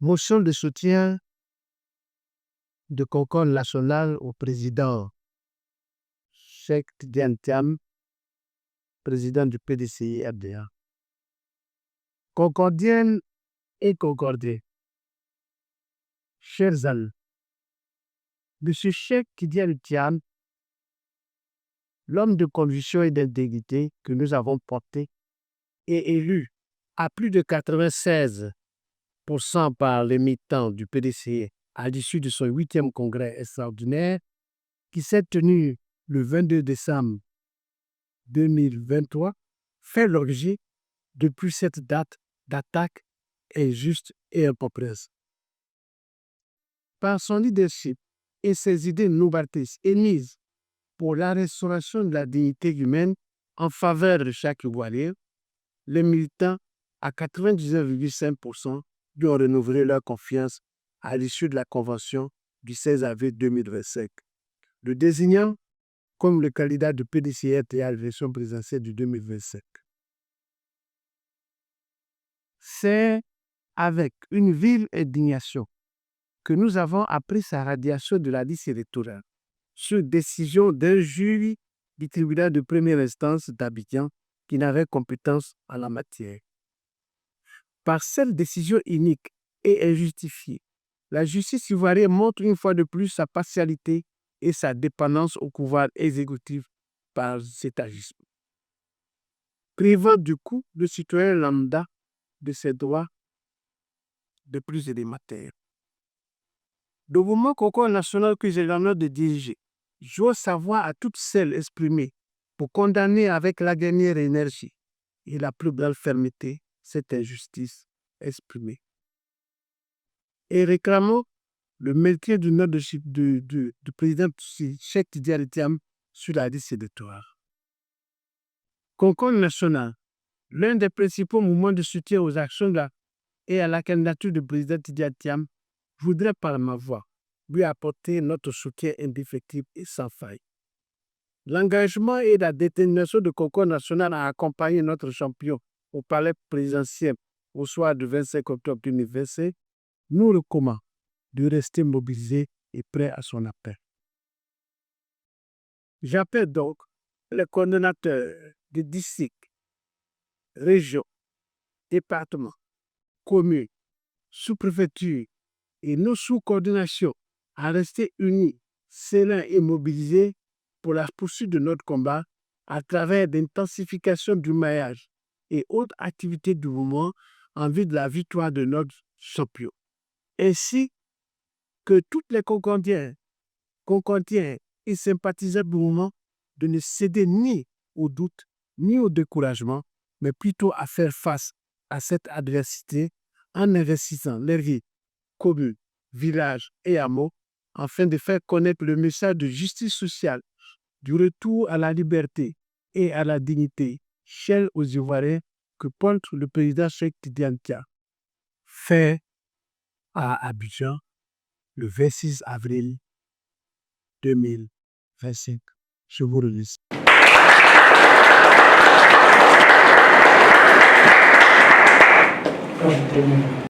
Motion de soutien de Concorde national au président Cheikh Tidiane Thiam, président du PDCI-RDA. Concordiennes et Concordiens, chers amis, M. Cheikh Tidiane Thiam, l'homme de conviction et d'intégrité que nous avons porté, est élu à plus de 96% par les militants du PDCI à l'issue de son 8e congrès extraordinaire qui s'est tenu le 22 décembre 2023, fait l'objet depuis cette date d'attaques injustes et incompréhensibles. Par son leadership et ses idées novatrices émises pour la restauration de la dignité humaine en faveur de chaque Ivoirien, les militants à 99,5% lui ont renouvelé leur confiance à l'issue de la convention du 16 avril 2025, le désignant comme le candidat du PDCI-RDA à l'élection présidentielle de 2025. C'est avec une vive indignation que nous avons appris sa radiation de la liste électorale sur décision d'un jury du tribunal de première instance d'Abidjan qui n'avait compétence en la matière. Par cette décision unique et injustifiée, la justice ivoirienne montre une fois de plus sa partialité et sa dépendance au pouvoir exécutif par cet agissement, privant du coup le citoyen lambda de ses droits de plus élémentaires. Le mouvement Concorde national que j'ai l'honneur de diriger joue sa voix à toutes celles exprimées pour condamner avec la dernière énergie et la plus grande fermeté cette injustice exprimée. Et réclamons le maintien du leadership du président Cheikh Tidiane Thiam sur la liste électorale. Concorde national, l'un des principaux mouvements de soutien aux actions et à la candidature du président Tidiane Thiam, voudrait par ma voix lui apporter notre soutien indéfectible et sans faille. L'engagement et la détermination de Concorde national à accompagner notre champion au palais présidentiel au soir du 25 octobre 2025 nous recommande de rester mobilisés et prêts à son appel. J'appelle donc les coordonnateurs des districts, régions, départements, communes, sous-préfectures et nos sous-coordinations à rester unis, sereins et mobilisés pour la poursuite de notre combat à travers l'intensification du maillage et autres activités du mouvement en vue de la victoire de notre champion. Ainsi que toutes les Concordiens et sympathisants du mouvement de ne céder ni au doute ni au découragement, mais plutôt à faire face à cette adversité en investissant les villes, communes, villages et hameaux afin de faire connaître le message de justice sociale, du retour à la liberté et à la dignité chère aux Ivoiriens que porte le président Cheikh Tidiane Thiam, fait à Abidjan le 26 avril 2025. Je vous remercie.